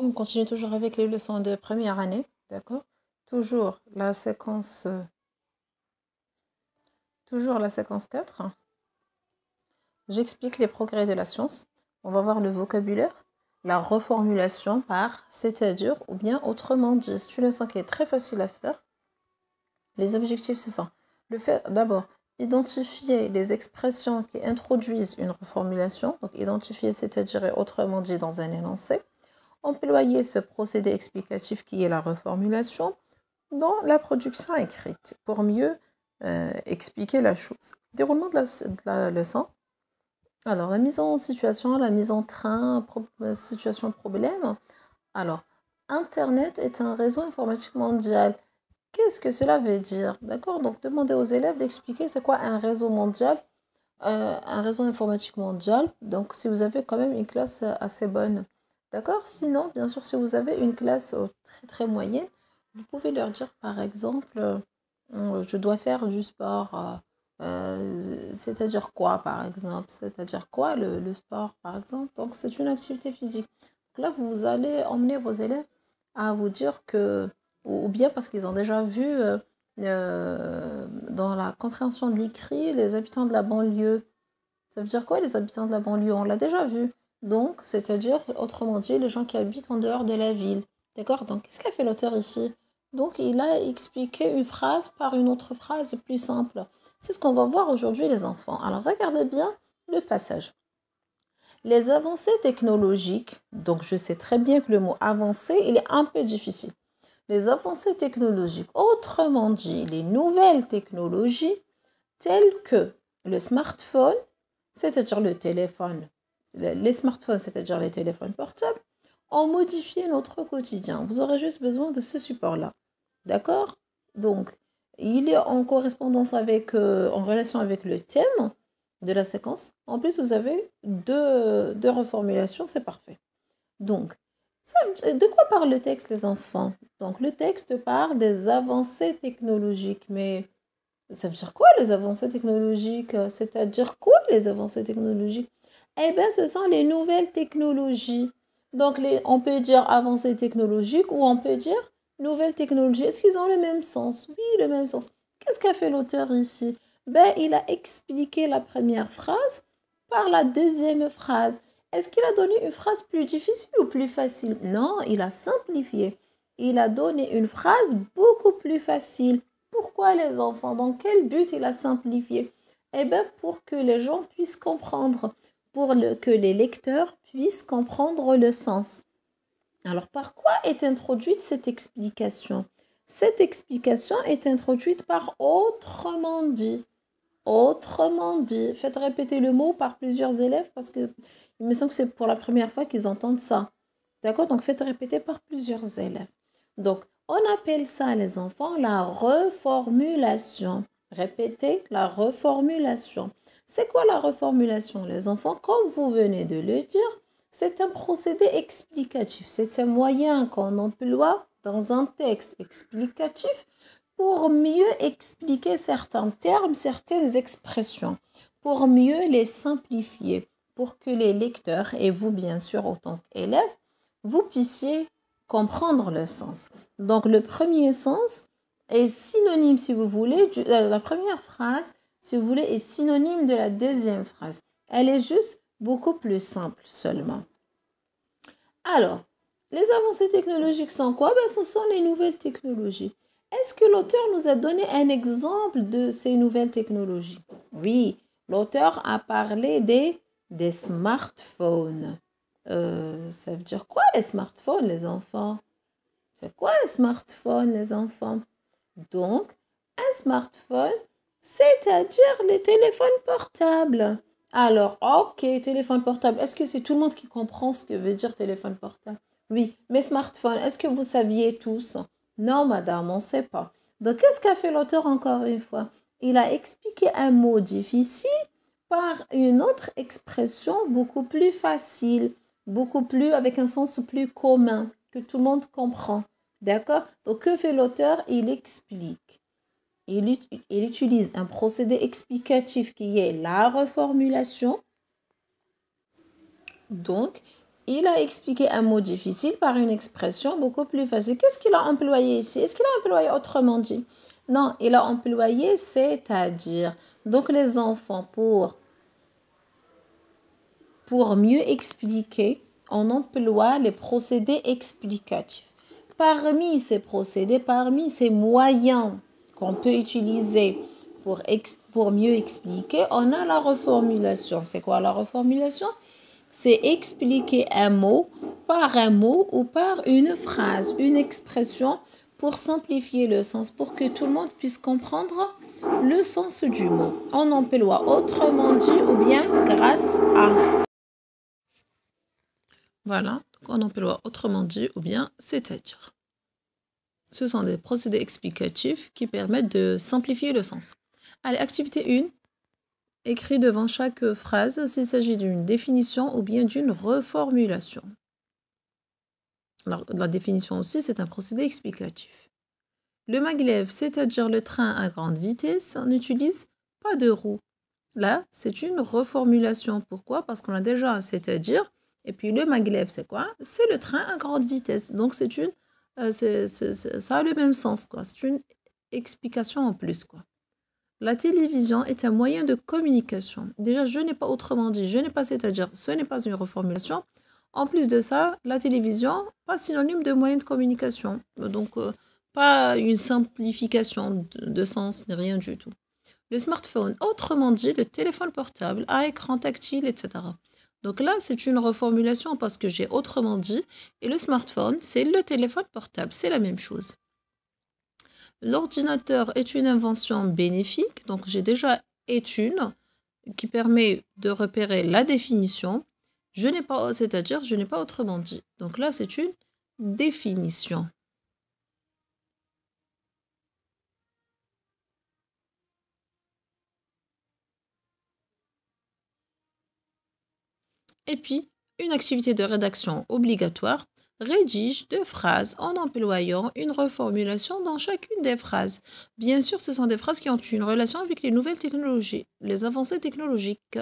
On continue toujours avec les leçons de première année, d'accord? Toujours la séquence 4. J'explique les progrès de la science. On va voir le vocabulaire, la reformulation par c'est-à-dire ou bien autrement dit. C'est une leçon qui est très facile à faire. Les objectifs, c'est ça. Le fait d'abord, identifier les expressions qui introduisent une reformulation. Donc, identifier c'est-à-dire et autrement dit dans un énoncé. Employer ce procédé explicatif qui est la reformulation dans la production écrite pour mieux expliquer la chose. Déroulement de la leçon. Alors, la mise en situation, la mise en train, situation problème. Alors, Internet est un réseau informatique mondial. Qu'est-ce que cela veut dire? D'accord? Donc, demandez aux élèves d'expliquer c'est quoi un réseau mondial, un réseau informatique mondial. Donc, si vous avez quand même une classe assez bonne. D'accord? Sinon, bien sûr, si vous avez une classe très très moyenne, vous pouvez leur dire par exemple, je dois faire du sport. C'est-à-dire quoi par exemple? C'est-à-dire quoi le sport par exemple? Donc, c'est une activité physique. Donc là, vous allez emmener vos élèves à vous dire que, ou bien parce qu'ils ont déjà vu dans la compréhension de l'écrit les habitants de la banlieue. Ça veut dire quoi les habitants de la banlieue? On l'a déjà vu. Donc, c'est-à-dire, autrement dit, les gens qui habitent en dehors de la ville. D'accord? Donc, qu'est-ce qu'a fait l'auteur ici? Donc, il a expliqué une phrase par une autre phrase plus simple. C'est ce qu'on va voir aujourd'hui, les enfants. Alors, regardez bien le passage. Les avancées technologiques, donc je sais très bien que le mot avancé, il est un peu difficile. Les avancées technologiques, autrement dit, les nouvelles technologies, telles que le smartphone, c'est-à-dire le téléphone, les smartphones, c'est-à-dire les téléphones portables, ont modifié notre quotidien. Vous aurez juste besoin de ce support-là. D'accord? Donc, il est en correspondance avec, en relation avec le thème de la séquence. En plus, vous avez deux reformulations, c'est parfait. Donc, de quoi parle le texte, les enfants? Donc, le texte parle des avancées technologiques, mais ça veut dire quoi les avancées technologiques? C'est-à-dire quoi les avancées technologiques? Eh bien, ce sont les nouvelles technologies. Donc, on peut dire avancées technologiques ou on peut dire nouvelles technologies. Est-ce qu'ils ont le même sens? Oui, le même sens. Qu'est-ce qu'a fait l'auteur ici? Ben, il a expliqué la première phrase par la deuxième phrase. Est-ce qu'il a donné une phrase plus difficile ou plus facile? Non, il a simplifié. Il a donné une phrase beaucoup plus facile. Pourquoi les enfants? Dans quel but il a simplifié? Eh bien, pour que les gens puissent comprendre, que les lecteurs puissent comprendre le sens. Alors, par quoi est introduite cette explication? Cette explication est introduite par autrement dit. Autrement dit. Faites répéter le mot par plusieurs élèves parce que il me semble que c'est pour la première fois qu'ils entendent ça. D'accord? Donc, faites répéter par plusieurs élèves. Donc, on appelle ça, les enfants, la reformulation. Répétez, la reformulation. C'est quoi la reformulation, les enfants? Comme vous venez de le dire, c'est un procédé explicatif. C'est un moyen qu'on emploie dans un texte explicatif pour mieux expliquer certains termes, certaines expressions, pour mieux les simplifier, pour que les lecteurs, et vous bien sûr autant qu'élèves, vous puissiez comprendre le sens. Donc le premier sens est synonyme, si vous voulez, la première phrase, si vous voulez, est synonyme de la deuxième phrase. Elle est juste beaucoup plus simple seulement. Alors, les avancées technologiques sont quoi? Ben, ce sont les nouvelles technologies. Est-ce que l'auteur nous a donné un exemple de ces nouvelles technologies? Oui, l'auteur a parlé des smartphones. Ça veut dire quoi les smartphones, les enfants? C'est quoi un smartphone, les enfants? Donc, un smartphone, c'est-à-dire les téléphones portables. Alors, ok, téléphone portable. Est-ce que c'est tout le monde qui comprend ce que veut dire téléphone portable? Oui, mais smartphone, est-ce que vous saviez tous? Non, madame, on ne sait pas. Donc, qu'est-ce qu'a fait l'auteur encore une fois? Il a expliqué un mot difficile par une autre expression beaucoup plus facile, beaucoup plus avec un sens plus commun, que tout le monde comprend. D'accord? Donc, que fait l'auteur? Il explique. Il utilise un procédé explicatif qui est la reformulation. Donc, il a expliqué un mot difficile par une expression beaucoup plus facile. Qu'est-ce qu'il a employé ici? Est-ce qu'il a employé autrement dit? Non, il a employé c'est-à-dire. Donc les enfants, pour mieux expliquer, on emploie les procédés explicatifs. Parmi ces procédés, parmi ces moyens qu'on peut utiliser pour mieux expliquer, on a la reformulation. C'est quoi la reformulation? C'est expliquer un mot ou par une phrase, une expression pour simplifier le sens, pour que tout le monde puisse comprendre le sens du mot. On emploie autrement dit ou bien grâce à. Voilà, donc on emploie autrement dit ou bien c'est-à-dire. Ce sont des procédés explicatifs qui permettent de simplifier le sens. Allez, activité 1. Écris devant chaque phrase s'il s'agit d'une définition ou bien d'une reformulation. Alors, la définition aussi, c'est un procédé explicatif. Le maglev, c'est-à-dire le train à grande vitesse, n'utilise pas de roue. Là, c'est une reformulation. Pourquoi? Parce qu'on a déjà c'est-à-dire, et puis le maglev, c'est quoi? C'est le train à grande vitesse. Donc, ça a le même sens, quoi. C'est une explication en plus, quoi. La télévision est un moyen de communication. Déjà, je n'ai pas autrement dit, je n'ai pas c'est-à-dire, ce n'est pas une reformulation. En plus de ça, la télévision, pas synonyme de moyen de communication. Donc, pas une simplification de sens, ni rien du tout. Le smartphone, autrement dit, le téléphone portable à écran tactile, etc. Donc là, c'est une reformulation parce que j'ai autrement dit. Et le smartphone, c'est le téléphone portable, c'est la même chose. L'ordinateur est une invention bénéfique, donc j'ai déjà est une qui permet de repérer la définition. Je n'ai pas, c'est-à-dire je n'ai pas autrement dit. Donc là, c'est une définition. Et puis, une activité de rédaction obligatoire. Rédige 2 phrases en employant une reformulation dans chacune des phrases. Bien sûr, ce sont des phrases qui ont une relation avec les nouvelles technologies, les avancées technologiques.